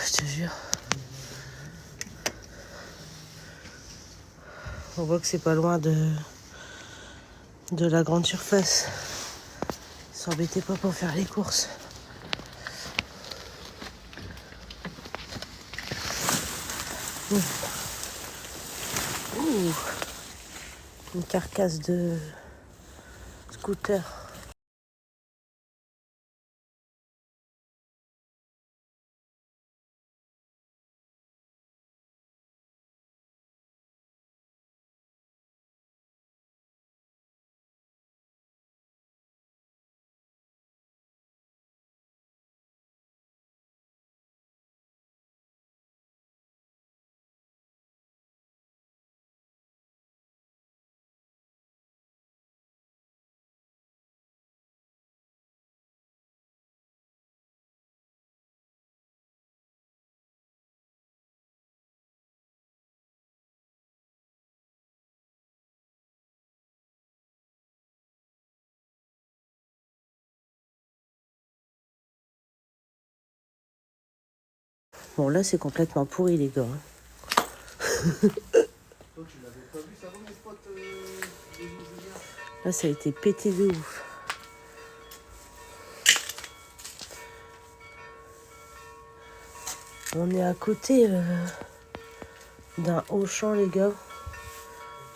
Je te jure. On voit que c'est pas loin de la grande surface. Ils s'embêtaient pas pour faire les courses. Ouh. Ouh. Une carcasse de scooter. Bon, là, c'est complètement pourri, les gars. Là, ça a été pété de ouf. On est à côté d'un Auchan, les gars.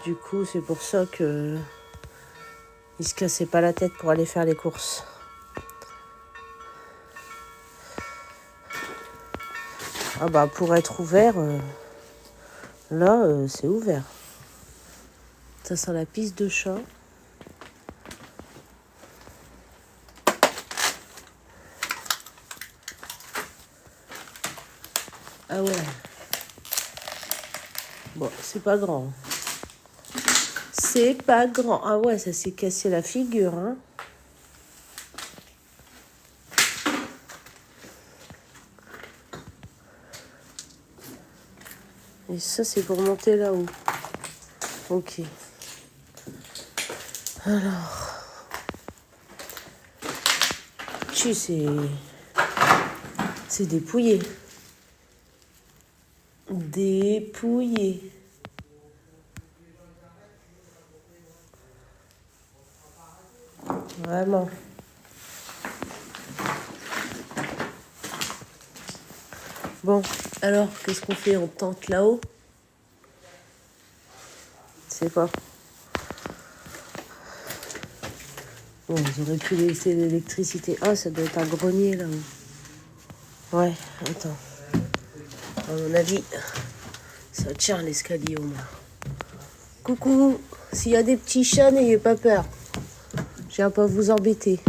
Du coup, c'est pour ça que ils se cassaient pas la tête pour aller faire les courses. Ah bah, pour être ouvert, là, c'est ouvert. Ça sent la piste de chat. Ah ouais. Bon, c'est pas grand. C'est pas grand. Ah ouais, ça s'est cassé la figure, hein. Et ça, c'est pour monter là-haut. Ok. Alors. Tu sais, c'est dépouillé. Dépouillé. Vraiment. Bon, alors, qu'est-ce qu'on fait? On tente là-haut? C'est quoi? Bon, ils auraient pu laisser l'électricité. Ah, ça doit être un grenier là-haut. Ouais, attends. À mon avis, ça tient l'escalier au moins. Coucou, s'il y a des petits chats, n'ayez pas peur. Je viens pas vous embêter.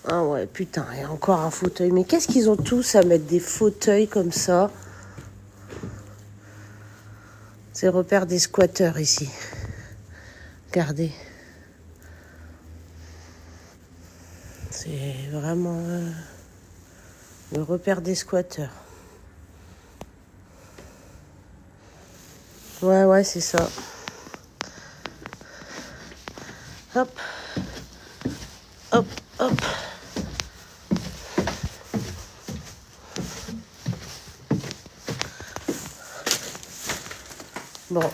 Ah ouais, putain, il y a encore un fauteuil. Mais qu'est-ce qu'ils ont tous à mettre des fauteuils comme ça? C'est le repère des squatteurs ici. Regardez. C'est vraiment le repère des squatteurs. Ouais, c'est ça. Hop. Hop, hop. Bon.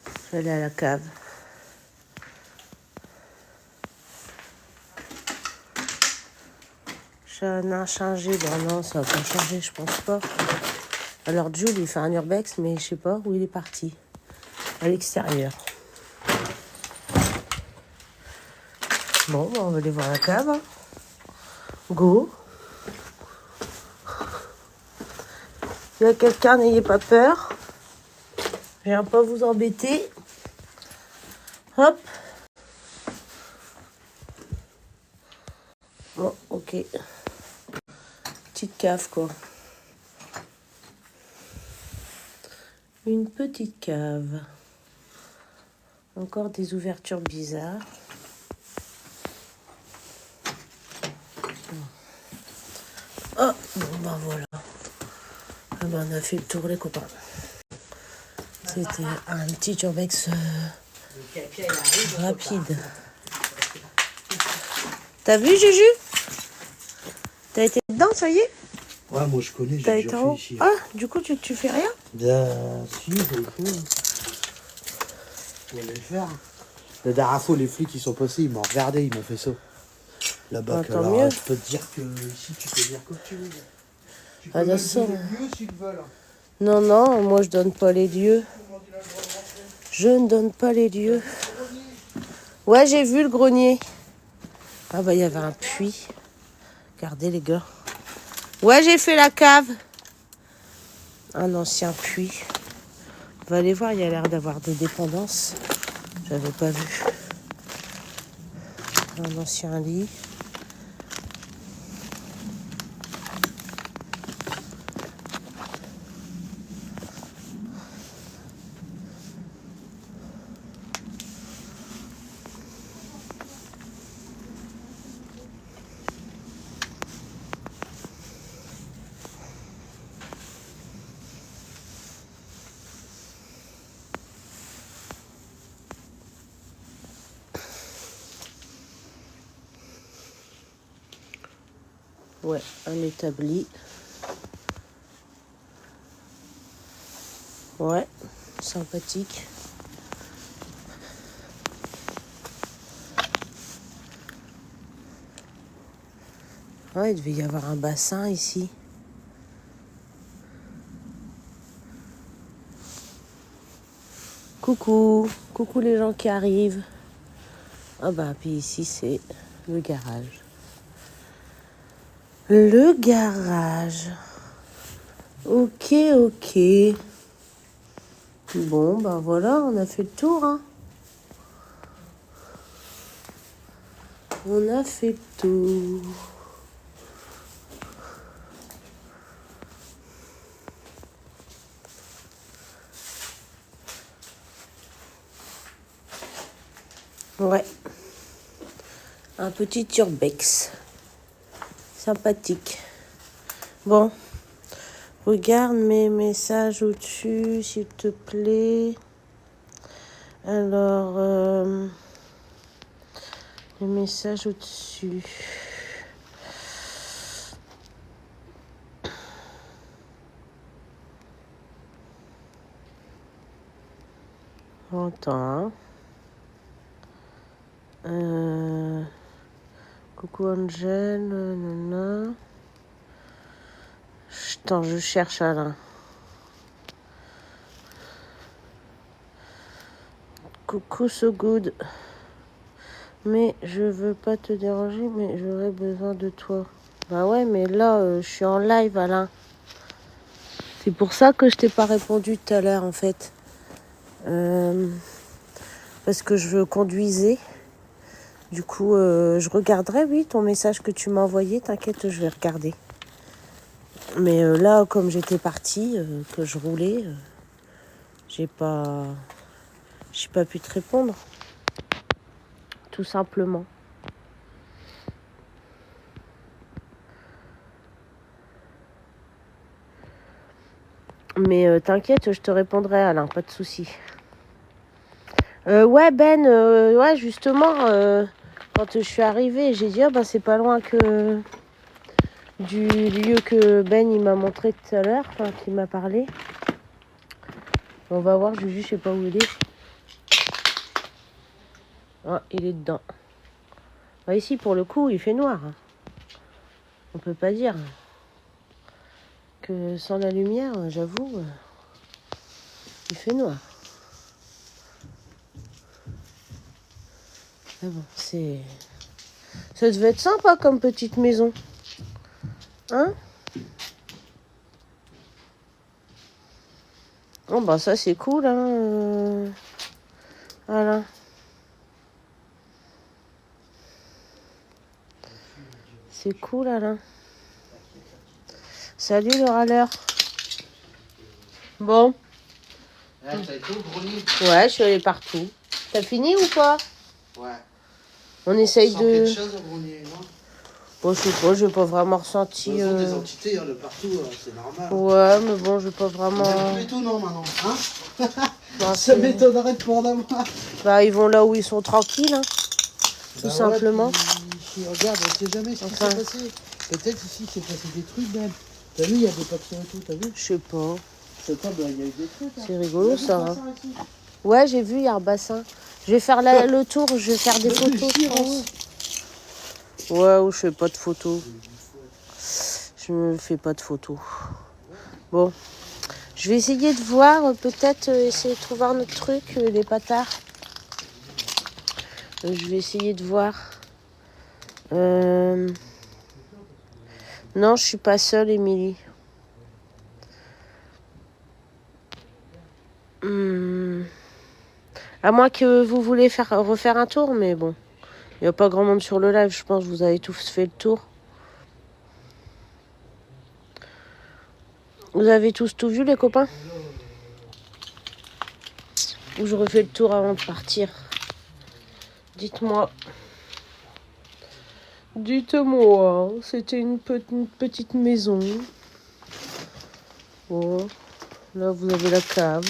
Je vais aller à la cave. Ça n'a changé. Bon, non, ça va pas changer, je pense pas. Alors, Jules, il fait un urbex, mais je sais pas où il est parti. À l'extérieur. Bon, on va aller voir la cave. Go. Il y a quelqu'un, n'ayez pas peur. Je viens pas vous embêter. Hop. Bon, ok. Petite cave, quoi. Une petite cave. Encore des ouvertures bizarres. Oh, bon, ben voilà. Ah ben, on a fait le tour, les copains. C'était un petit urbex rapide. T'as vu, Juju? T'as été Dedans, ça y est? Ouais, moi je connais, T'as j'ai été déjà en haut. fait ici. Ah, du coup, tu fais rien? Si, je le fais. Je vais le faire. La dernière fois, les flics, ils sont passés, ils m'ont regardé, ils m'ont fait ça. Là-bas, Ah, tant alors, mieux. je peux te dire que ici, tu peux dire comme tu veux. Tu peux Ah, même d'accord. donner le lieu s'ils veulent. Non, non, moi je donne pas les lieux. Je ne donne pas les lieux. Ouais, j'ai vu le grenier. Ah bah il y avait un puits. Regardez les gars. Ouais, j'ai fait la cave. Un ancien puits. On va aller voir, il y a l'air d'avoir des dépendances. J'avais pas vu. Un ancien lit. Ouais, un établi. Ouais, sympathique. Ouais, il devait y avoir un bassin ici. Coucou, coucou les gens qui arrivent. Ah bah, puis ici c'est le garage. Le garage. Ok, ok. Bon, bah voilà, on a fait le tour, hein. On a fait le tour. Ouais. Un petit urbex. Sympathique. Bon. Regarde mes messages au-dessus, s'il te plaît. Alors, les messages au-dessus. Attends, hein. Coucou Angel, nanana. Attends, je cherche Alain. Coucou So Good. Mais je veux pas te déranger, mais j'aurais besoin de toi. Bah ouais, mais là, je suis en live, Alain. C'est pour ça que je t'ai pas répondu tout à l'heure, en fait. Parce que je conduisais. Du coup, je regarderai, oui, ton message que tu m'as envoyé. T'inquiète, je vais regarder. Mais là, comme j'étais partie, que je roulais, j'ai pas pu te répondre. Tout simplement. Mais t'inquiète, je te répondrai, Alain, pas de souci. Ouais, Ben, ouais, justement, quand je suis arrivée, j'ai dit, ah, bah, c'est pas loin que du lieu que Ben, il m'a montré tout à l'heure, enfin, qu'il m'a parlé. On va voir, Juju, je sais pas où il est. Ah, il est dedans. Bah, ici, pour le coup, il fait noir. On peut pas dire que sans la lumière, j'avoue, il fait noir. Mais bon, ça devait être sympa comme petite maison. Hein? Oh, bah ça, c'est cool, hein. Voilà. C'est cool, Alain. Salut, le râleur. Bon. T'as été au grenier? Ouais, je suis allée partout. T'as fini ou pas? Ouais. On essaye Tu sens de... quelque chose au grenier, non? Bon, je sais pas, j'ai pas vraiment ressenti... Ils ont des entités de partout, c'est normal. Ouais, mais bon, j'ai pas vraiment... Vous êtes plus et tout, non, maintenant, hein? Bah, Ça m'étonnerait de prendre à moi. Bah, ils vont là où ils sont tranquilles, hein. Tout Bah simplement. Ouais, puis, regarde, on sait jamais ce qui s'est passé. Peut-être ici c'est passé des trucs, Ben. T'as vu, il y a des papiers et tout, t'as vu? Je sais pas. Je sais pas, ben il y a eu des trucs. Hein. C'est rigolo ça. Hein. Ici. Ouais, j'ai vu, il y a un bassin. Je vais faire le tour, je vais faire des photos, je pense. Ouais, ou je fais pas de photos. Je me fais pas de photos. Bon. Je vais essayer de voir, peut-être essayer de trouver un autre truc, les patards. Je vais essayer de voir. Non, je suis pas seule, Émilie. À moins que vous voulez refaire un tour, mais bon. Il n'y a pas grand monde sur le live, je pense que vous avez tous fait le tour. Vous avez tous tout vu, les copains? Ou je refais le tour avant de partir? Dites-moi. Dites-moi, c'était une petite maison. Oh, là, vous avez la cave.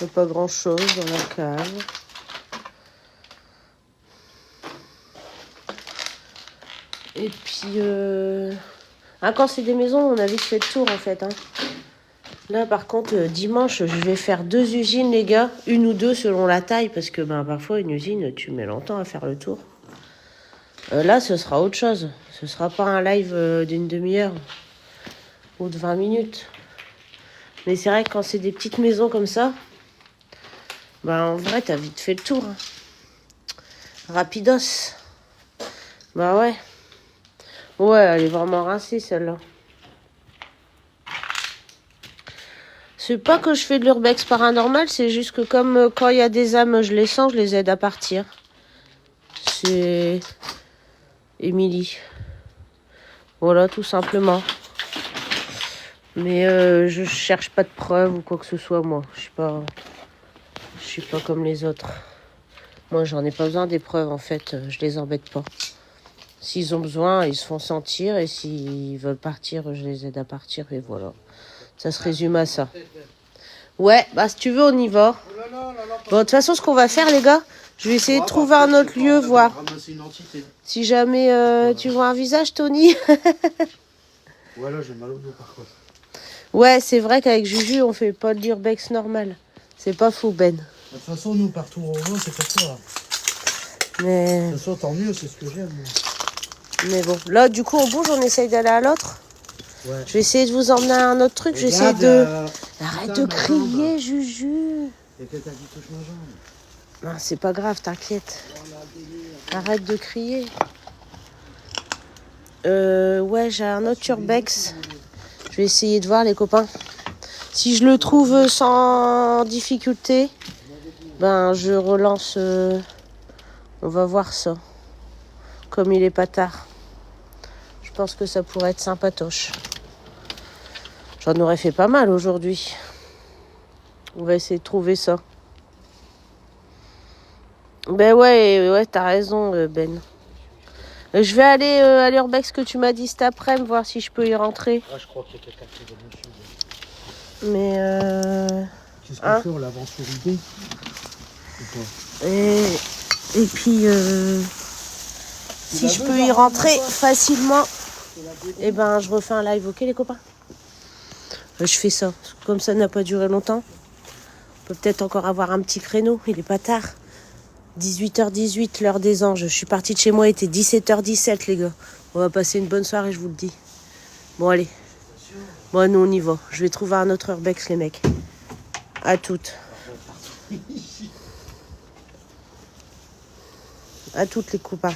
Il n'y a pas grand-chose dans la cave. Et puis, quand c'est des maisons, on a vite fait le tour, en fait. Hein. Là, par contre, dimanche, je vais faire 2 usines, les gars. 1 ou 2 selon la taille, parce que parfois, une usine, tu mets longtemps à faire le tour. Là, ce sera autre chose. Ce sera pas un live d'une demi-heure ou de 20 minutes. Mais c'est vrai que quand c'est des petites maisons comme ça, en vrai, t'as vite fait le tour. Hein. Rapidos. Bah ouais. Ouais, elle est vraiment rincée, celle-là. C'est pas que je fais de l'urbex paranormal, c'est juste que comme quand il y a des âmes, je les sens, je les aide à partir. C'est... Émilie. Voilà, tout simplement. Mais je cherche pas de preuves ou quoi que ce soit, moi. Je suis pas comme les autres. Moi, j'en ai pas besoin des preuves, en fait. Je les embête pas. S'ils ont besoin, ils se font sentir. Et s'ils veulent partir, je les aide à partir. Et voilà. Ça se résume à ça. Ouais, si tu veux, on y va. Bon, de toute façon, ce qu'on va faire, les gars, je vais essayer de trouver un autre lieu, voir. Si jamais tu vois un visage, Tony. Ouais, là, j'ai mal au dos, par contre. Ouais, c'est vrai qu'avec Juju, on fait pas de l'urbex normal. C'est pas fou, Ben. De toute façon, nous, partout où on va, c'est pas ça. Mais... De toute façon, tant mieux, c'est ce que j'aime. Mais bon, là, du coup, on bouge, on essaye d'aller à l'autre. Ouais. Je vais essayer de vous emmener à un autre truc. Je vais essayer de... Arrête de crier, Juju. Il y a quelqu'un qui touche ma jambe. Non, c'est pas grave, t'inquiète. Arrête de crier. Ouais, j'ai un autre urbex. Je vais essayer de voir, les copains. Si je le trouve sans difficulté, je relance. On va voir ça. Comme il est pas tard. Je pense que ça pourrait être sympatoche. J'en aurais fait pas mal aujourd'hui. On va essayer de trouver ça. Ben ouais, t'as raison, Ben. Je vais aller à l'urbex que tu m'as dit cet après-midi, voir si je peux y rentrer. Ah, je crois qu'il y a quelqu'un qui va dessus. Mais qu'est-ce qu'on fait? On l'avance sur eBay et puis si je peux y rentrer facilement, je refais un live, ok les copains? Je fais ça. Comme ça n'a pas duré longtemps. On peut peut-être encore avoir un petit créneau. Il est pas tard. 18h18, l'heure des anges. Je suis partie de chez moi, il était 17h17, les gars. On va passer une bonne soirée, je vous le dis. Bon, allez. Bon, nous, on y va. Je vais trouver un autre urbex, les mecs. À toutes. À toutes, les copains.